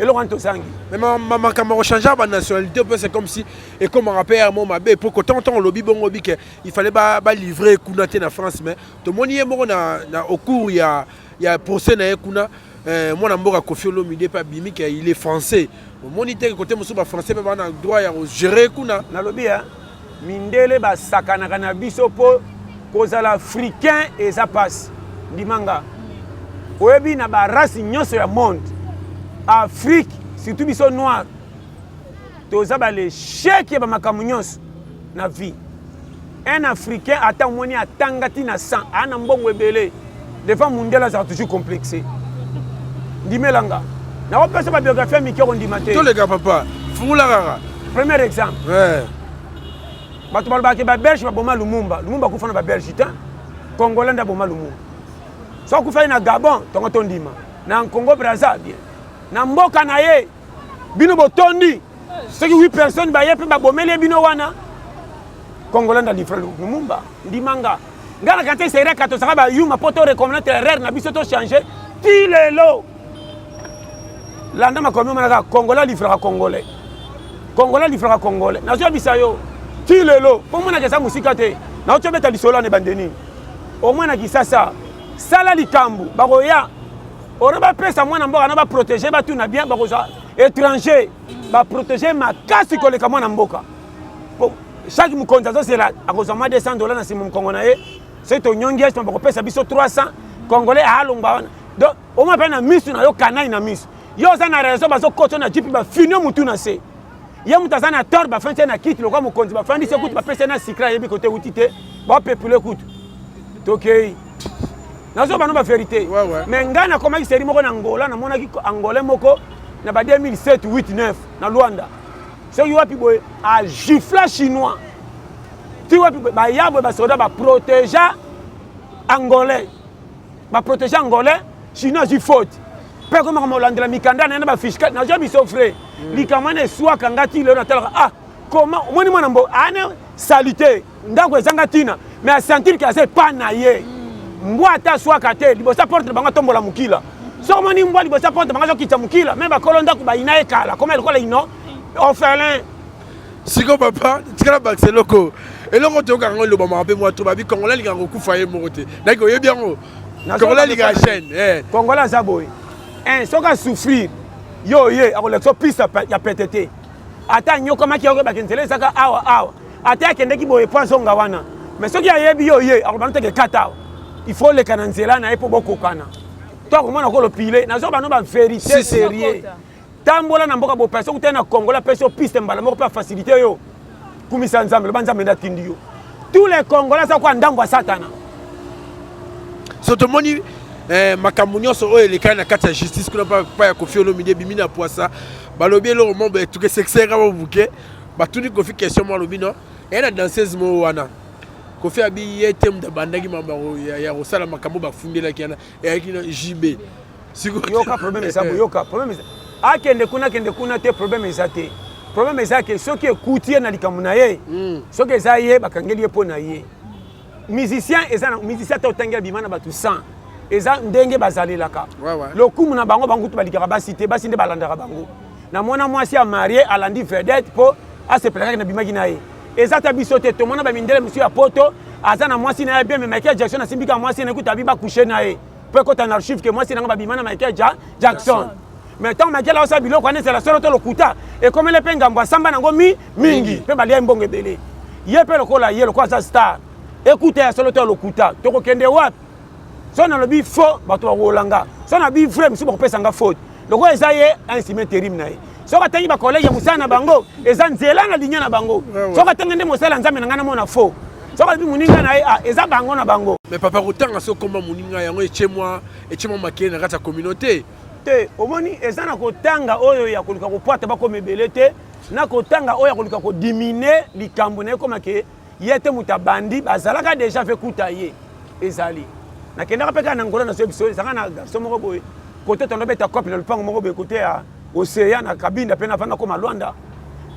et le rento sangi mais ma camarade changer ba nationalité c'est comme si et comme on rappelle mon mabe pour que tant lobby bon lobby que il fallait ba livrer kunaté na France mais to moni mo na au cours il y a procès na kuna moi na mboka Koffi Olomide pa bimi que il est français moni te côté musu ba français ba na droit ya gérer kuna na lobby hein mindele ba sakana kana biso po kozala africain et ça passe dimanga oyebi na ba race nyonso ya monde Afrique surtout biso noir toza ba les chèques ba makamu nyonso na vie un africain ata moni atangati na 100 ana mbongo ebele devant mondela ça toujours complexé dimelanga na opesa ba biographie mikero ndimate tous les gars papa fungula rara premier exemple ouais bato balobaki babelge baboma lumumba kufa na babelge te congolais nda boma lumumba so kufa na Gabon tongo tondima na Congo Brazza bien na mboka na ye bino botondi soki 8 personnes baye pe babomeli bino wana congolais nda livre lumumba ndimanga ngala kate sere kato saka ba yuma poto recommander erreur na biso to changer ti lelo landa makomi manaka congolais livre congolais na zo bisayo ti lelo po mona kesa musika te na ocho beta lisolo ne bandeni o mona kisasa sala likambu bakoya ora ba pesa mwana mboka na ba protéger ba tout na bien bakoza étranger ba protéger makasi koleka mwana mboka po chaque mukonza zo sera akoza ma $200 na simu mkongo na ye c'est to nyongi est bako pesa biso 300 congolais alongba wana donc o ma pena misu na yo kanai na misu yo za na raison bazo koto na jipi ba finio mutu na se ya mutazana tor ba fente na kiti lokwa mukonzi ba fandi se kutu ba pesa na sikra yebi kote utite ba pepule kutu tokei nazo bano ba vérité mais ngana koma ki seri moko na Angola na mona ki Angolais moko na ba 2007 8 9 na Luanda so yo wapi boy a gifla chinois ti wapi ba yabo ba soda ba protéger Angolais chinois ji faute pe comme comme Hollande mikanda na ba fiscal na jabi so frère likamane soit kangati le na tala ah comment moni mwana mbo ane salité ndako ezanga tina mais a sentir que c'est pas na ye mbwa ta soit kate libosa porte banga tombola mukila so moni mbwa libosa porte banga kita mukila même ba kolonda ku ba ina ekala comme elle kola ino orphelin siko papa tikala bakseloko eloko to kango lo ba mabe moi to ba bi congolais li kango kufa ye mokote ndako ye bien ngo congolais li ga chaîne congolais za boy un soka souffrir yo ye akolexo pista ya PTT ata nyoko maki yo ba kenzele saka awa ata akende ki boye poisson ngawana mais soki ayebi yo ye akolbanto ke kata il faut le kananzela na epo bokokana to komona ko lo pile na zo bano ba vérité sérieux tambola na mboka bo personne tena Congo la personne piste mbala moko pa faciliter yo kumisa nzambe banza menda tindi yo tous les Congolais ça kwa ndangwa satana soto moni makambo nyonso oyo elekani na kati ya justice kuna pa ya Koffi Olomide bimi na poisa balobi eloko mo betuke sexera bobuke batuni Koffi question mo lobi no ena danseuse mo wana Koffi abi ye tem de bandaki mamba ya kosala makambo bafundelaki yana eyaki na JB yoka problème eza yoka problème eza akende kuna te problème eza te problème eza ke soki ekuti ye na likambo na ye soki eza ye bakangeli ye mpo na ye musicien eza musicien to tangela bimana batu 100 eza ndenge bazalelaka le kumu na bango bango to balikaka basite basinde balandaka bango na mona mwasi ya marié alandi vedette po a se plaka na bimaki na ye eza ta biso te to mona ba mindele monsieur ya poto aza na mwasi na ye bien mais Michael Jackson asimbika mwasi na kuta biba coucher na ye po ko ta na archive que mwasi na ba bimana Michael Jackson mais tant Michael a sa biloko ane c'est la seule to lokuta et comme le pengambo samba nango mingi pe balia mbongo ebele ye pe lokola ye lokola sa star écoutez ya solo to lokuta to ko kende wapi so na lobi faux bato ba rolanga so na bi vrai musu ba pesa nga faute loko eza ye un ciment terrible na ye so ka tangi ba collègue musana na bango eza nzela na linya na bango so ka tangende mosala nzambe na ngana mona faux so ka bi muninga na ye eza bango na bango mais papa rotanga so komba muninga yango et chez moi makene na kata communauté te omoni eza na kotanga oyo ya koluka kopwata ba comme belete na kotanga oyo ya koluka ko diminuer likambo na comme ke yete mutabandi bazalaka déjà fait kutaye ezali na kendaka peka na ngolo na so biso ezaka na garçon moko boye côté ton beta copie na lupango moko boye côté ya océan na kabinda pena fanga koma Luanda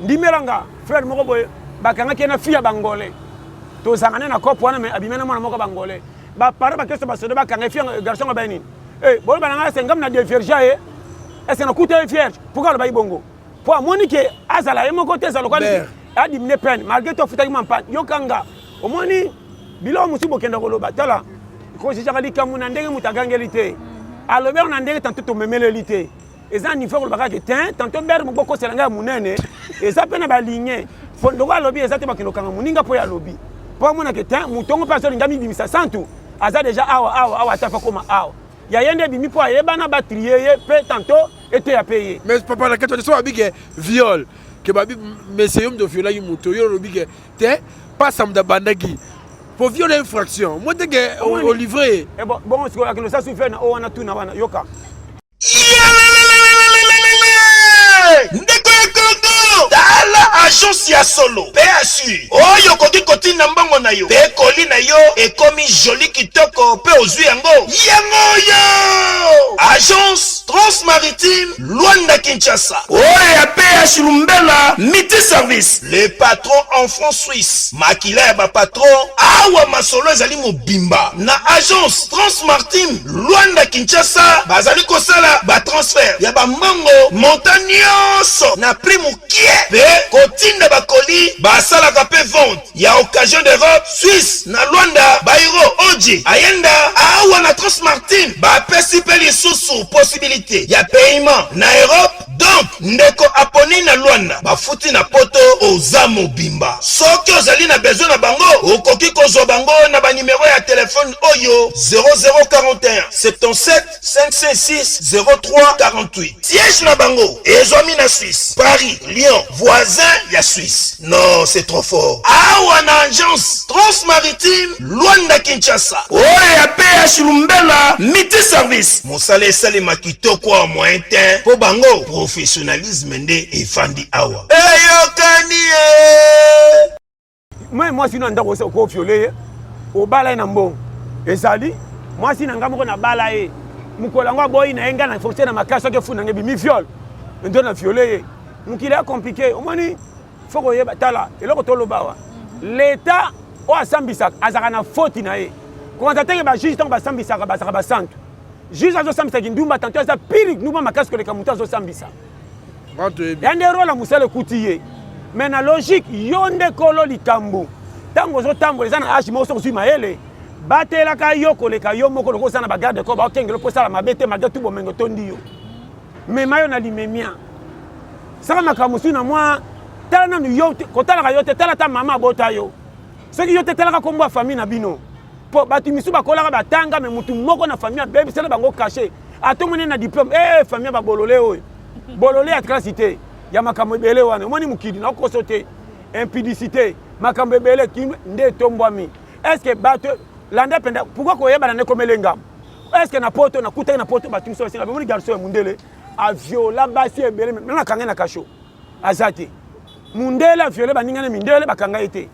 ndimelanga frère moko boye bakanga kena fia bangole to zangana na kopo wana me abimena mwana moko bangole ba para ba keso ba sodo bakanga fia garçon ba nini bon bananga sengam na de vierge est-ce na kuta vierge pourquoi le ba ibongo pour monique azala yemo côté za lokali a diminuer peine malgré tout futaki mampa yokanga omoni bilo musibo kenda koloba tala ko jijaka likamuna ndenge mutagangeli te alobe on ndenge tanto to memeleli te eza niveau ko bakaka te tanto ber mo boko selanga munene eza pena ba ligne fondo ko lobi eza te bakino kanga muninga po ya lobi po mona ke te mutongo pa so ngami bimisa santu aza déjà awa tafa koma awa ya yende bimi po ayebana ba trier pe tanto ete ya payer mais papa la kato so abige viol que babi monsieur de viola yumoto yo lobi ke te pas samda bandagi pour violer infraction moi te ke au livrer et bon ce que ça souffre na o wana tu na wana yoka tala agence ya solo PSU oyo koki kotinda mbongo na yo pe koli na yo ekomi joli kitoko pe ozwi yango yo agence transmaritime Luanda Kinshasa oyo ya PSU Lumbela miti service le patron en France Suisse makila ya ba patron awa masolo ezali mobimba na agence transmaritime Luanda Kinshasa bazali kosala ba transfert ya ba mbongo montagnioso na prix mukie pe kotinda bakoli basalaka pe vente ya occasion d'Europe Suisse na Luanda bairo oji ayenda awa na Transmartin bapesi pe lisusu possibilité ya paiement na Europe donc ndeko aponi na Luanda bafuti na poto oza mobimba soki ozali na besoin na bango okoki kozwa bango na ba numéro ya téléphone oyo 0041 77 556 03 48 siège na bango ezwami na Suisse Paris Lyon voisin ya Suisse non c'est trop fort awa na agence transmaritime Luanda Kinshasa oyo ya PH Lumbela miti service mosala esalema kitoko wa moyen temps po bango professionnalisme nde efandi awa eyokani moi sinon ndako ko violer o bala na mbongo ezali moi sinon ngamoko na bala e mukolango boy na enga na forcer na makasa ke funa ngebi mi viol ndo na violer mukile compliqué omoni foko yeba tala eloko tolobawa l'état o asambisa azaka na faute na ye ko ntatenge ba juge tant ba sambisa ka ba santu juge azo sambisa kindumba tanto za pire ndumba makasi ko le kamuta azo sambisa yande rola musale kutiye mais na logique yonde kolo likambu tango zo tambo ezana age mo so zuma ele batela ka yoko le ka yo moko ko sana ba garde ko ba okengelo po sala mabete malgré tout bomengo tondi yo mais mayo na limemia saka makamusu na moi tala na yo kotala ka yo te tala ta mama bota yo soki yo te tala ka kombo famille na bino po batimisu bakola ka batanga mais mutu moko na famille bébé sala bango caché atomone na diplôme famille ba bolole oyo bolole ya cité ya makambo ebele wana omoni mukidi na kosote impudicité makambo ebele nde tombwami est-ce que bato landa penda pourquoi koyeba na komelenga est-ce que na poto na kutaki na poto batimisu basinga bamoni garçon ya mundele a viola basi ebele na kanga na kasho azati mundele a violé baningana mindele bakanga ete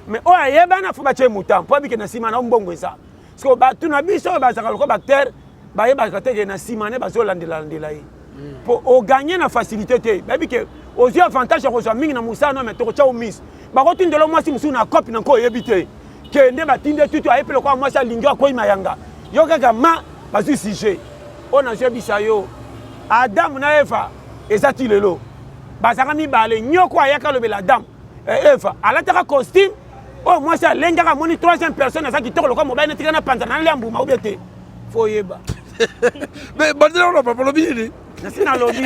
mais o ayeba na fo bache mutam po bike na sima na mbongo eza parce que bato na biso bazaka loko bacteur bayeba kateke na sima ne bazo landela yi pour o gagner na facilité te babi ke ozi avantage ya kozwa mingi na musana mais to cha o miss ba ko tindelo mwasi musu na copie na ko yebite bakende batinde tutu ayepe lokwa mwasi alingi akoyi mayanga yo kaka ma bazwi sujet oyo nazoyebisa yo Adam na Eva ezati lelo bazaka mibale nyoko ayaka lobela Adam Eva alataka costume oyo mwasi alengaka moni troisième personne aza kitoko lokwa mobali netika na panza na liambuma oubien te fo yeba mais bandela on a pas lobi ni nasi na lobi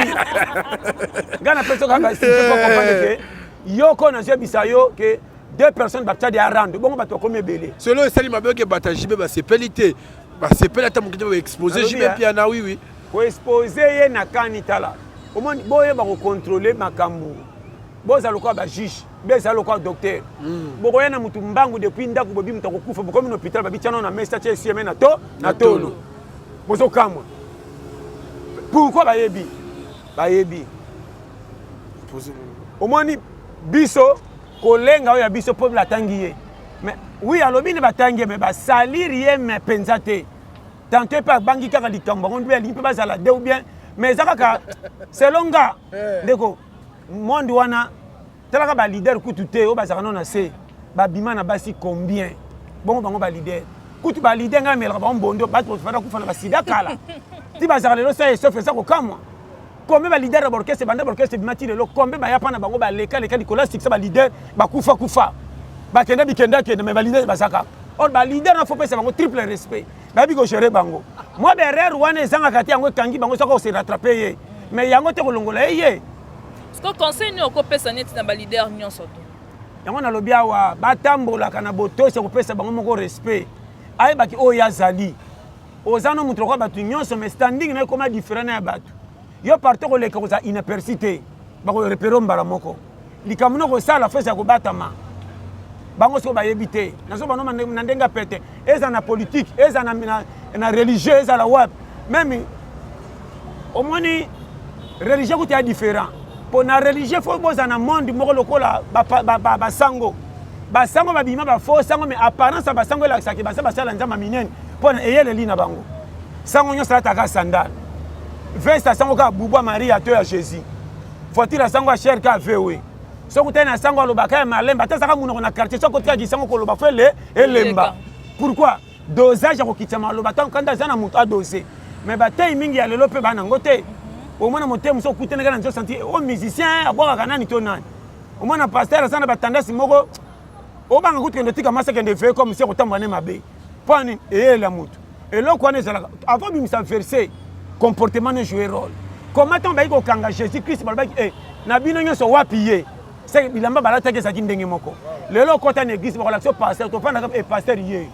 ngana peso kaka si tu peux comprendre que yoko nazoyebisa yo que deux personnes batadi à rendre bon bato comme belé selon sali mabe ke batajibe ba sepelité ba sepelata mukite ba exposer jibe pia na oui ko exposer ye na kanitala omoni boye ba ko contrôler makambu boza lokwa ba juge beza lokwa docteur boko yana mutu mbangu depuis ndaku bobi mutu kokufa bokomi na hôpital ba bitano na mesa tche sieme na tolo bozo kamwa pourquoi bayebi omoni biso kolenga oyo ya biso po latangi ye mais oui alobi ne batangi mais basalir ye me penza te tanto pe bangi kaka likambo ngo mpe alimpe bazala de ou bien mais zakaka selonga ndeko monde wana talaka ba leader kutu te o bazaka non na se ba bima na basi combien bon bango ba leader kutu ba leader nga melaka ba mbondo ba to fana kufana ba sida kala ti bazaka lelo sa sauf ça ko kamwa combien ba leader ba orchestre banda ba orchestre bimati lelo combien ba yapana bango ba leka Nicolas Six ba leader ba kufa ba kenda mais ba leader bazaka or ba leader na faut pesa bango triple respect ba bi ko gérer bango moi berrer wana ezanga kati yango kangi bango soko se rattraper ye mais yango te ko longola ye ce que conseil ni okopesa neti na ba leader nyonso to yango na lobi awa batambola kana boto se ko pesa bango moko respect ay baki o yazali ozano mutu ko batu nyonso mais standing na koma différent na batu yo parto ko leka ko za inapercité ba ko repérer mbala moko likamuno ko sala fesa ko batama bango so ba yebite nazo bano na ndenga pete eza na politique eza na religieux eza la web même omoni religieux ko tia différent pour na religieux faut boza na monde moko lokola ba sango ba bima ba faux sango mais apparence ba sango la saki ba sala nzama minene pour eyele lina bango sango nyo sala taka sandal veste sango ka bubwa Maria to ya Jésus faut-il sango cher ka vewe soko tena sango lobaka ya malemba tasaka muno na quartier soko tika gisango ko loba fele elemba pourquoi dosage ko kitama loba tant kanda zana mutu a doser mais batay mingi ya lelo pe bana ngote au moins moté muso kutena kana nzo sentir o musicien aboka kana ni to nani au moins pasteur sana batandasi moko o banga kutkende tika masaka de fait comme si ko tambane mabe pani la mutu et là quoi ne sala avant bim sa verser comportement ne jouer rôle comment on va ko kanga Jésus Christ balbaki na bino nyoso wapiye c'est bilamba balata ke saki ndenge moko lelo kota na église ba relation pasteur to fana e pasteur ye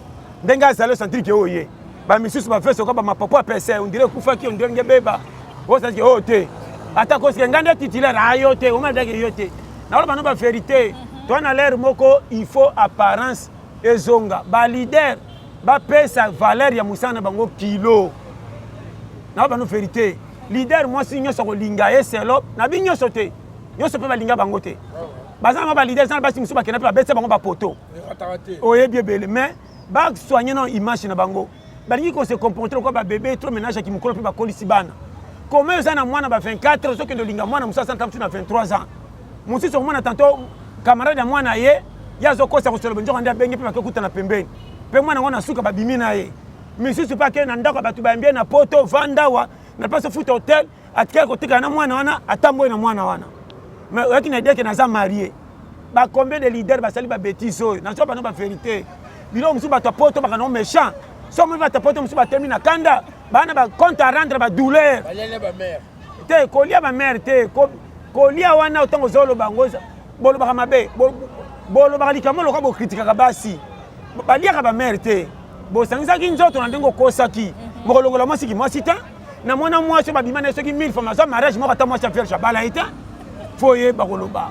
ndenga sala sentir ke oye ba misusu ba fesse ko ba mapapo pese on dirait kufa ki on dirait beba o sa ki o te ata ko se ngande titulaire ayo te o ma dake yo te na ba no ba vérité to na l'air moko il faut apparence ezonga ba leader ba pesa valeur ya musana bango kilo na ba no vérité leader moi si nyoso ko linga eselo na bi nyoso te nyoso pe balinga bango te bazana ba leader sana basi musuba kena pe betse bango ba poto oye biebele mais ba soigner non image na bango balingi ko se comporter ko ba bébé trop ménage ki mukolo pe ba kolisi bana comment ça na mwana ba 24 so que de linga mwana musa sana tamtu na 23 ans musi so mwana tanto camarade ya mwana ye yazo kosa ko solo benjo ndia benge pe ba kuta na pembeni pe mwana ngona suka ba bimina ye misi su pa ke na ndako batu ba mbie na poto vandawa na pas foot hotel atika ko tika na mwana wana atambo na mwana wana mais yaki na idée que naza marié ba combien de leaders ba sali ba bêtise na so ba no ba vérité bilo musu ba poto ba no méchant so mo ba poto musu ba termine na kanda ba na ba compte à rendre ba douleur ba yele ba mère te kolia ba mère te kolia wana otango zolo bango bolo ba mabe bolo ba likamo lo ko critique ka basi ba lia ka ba mère te bo sangisa ki nzoto na ndengo kosaki mokolongola mwasi ki mwasi ta na mwana mwasi ba bimana soki 1000 fois maza mariage mo kata mwasi affaire chabala ita foye bakoloba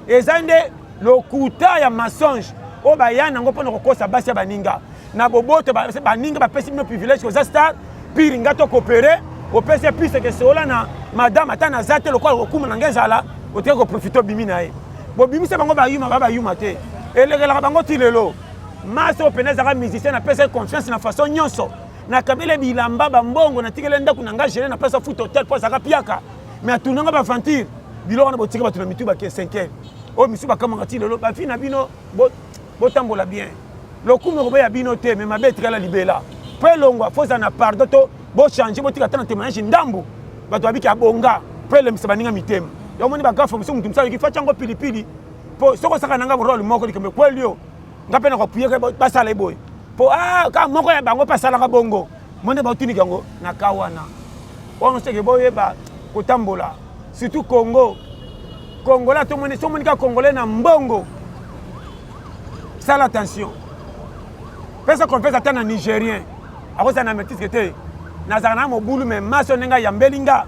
ezande lokuta ya mensonge o ba yana ngo pona kokosa basi baninga na boboto baninga ba pesi no privilège ko za star pire ngato coopérer o pesi plus que cela na madame atana zate lokwa kokuma na ngezala o te ko profiter bimina e bo bimisa bango ba yuma te elegela bango tilelo maso peneza ka musicien na pesa confiance na façon nyonso na kabele bilamba bambongo na tikele ndaku na ngajele na pesa foot hotel posa ka piaka mais atunanga ba fantir biloko na botika batu na mitu ba 5e o misu ba kama ngati lelo ba fina bino bo tambola bien lokumu ko ya bino te mais mabe tikala libela po elongwa faut na pardon to bo changer bo tikata na témoignage ndambu bato abiki abonga po elemisa baninga mitema yo moni bagafa musu mutu msa yifa chango pilipili po soko saka nanga role moko likembe kweli yo ngape na ko puye basala boy po ka moko ya bango pasala ka bongo mone ba utini kango na kawana on sait que boye ba kotambola surtout Congo là tout monde somoni ka congolais na mbongo sala attention pesa qu'on fait attendre nigérien ako ça na métis que te na zana mo bulu mais maso nenga ya mbelinga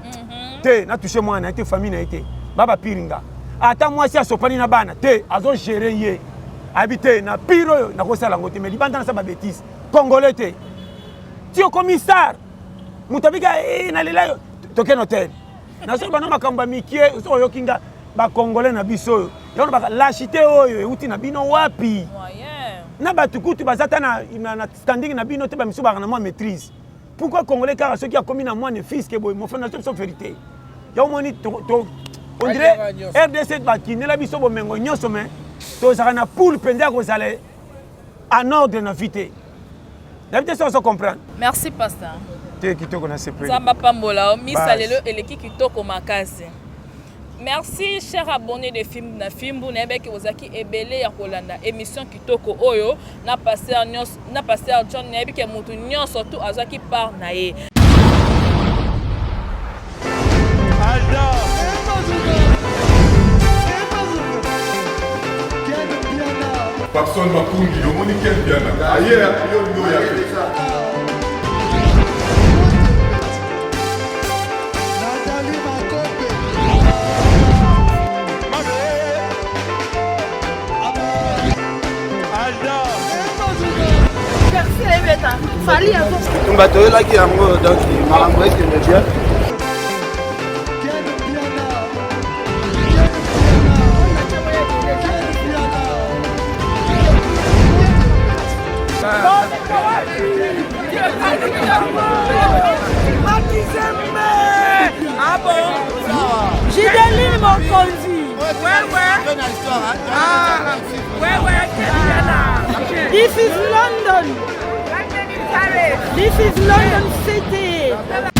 te na toucher moi na été famille na été baba piringa ata moi si asopani na bana te azo gérer ye habiter na piro na ko sala ngote mais libanda na sa ba bêtise congolais te tio commissaire mutabika na lela token hotel na so bana makamba mikie so yokinga ba congolais na biso yo ba lâchité oyo euti na bino wapi na batukutu bazata na standing na bino te ba miso ba na moi maîtrise pourquoi congolais car ceux qui a commis na moi ne fils que boy mon frère na so vérité yo moni on dirait RDC ba kinela biso bo mengo nyoso mais to ça na poule pendia ko sale en ordre na vité d'habitude ça on comprend. Merci pasteur. Te kitoko na sepre. Samba pambola misalelo eleki kitoko makasi. Merci chers abonnés de Film na Fimbu na beki ozaki ebele ya kolanda émission kitoko oyo na pasteur John na beki mutu nyonso tu azaki par na ye. Papson Makungi, le monde qui est bien. Ailleurs, il y a fait ça. Fali à vous. Bateau là qui est amoureux, donc il m'a envoyé qui me bien. Ah bon? J'ai des lignes mon conduit. Ouais. Ah, ouais. This is London. This is London City.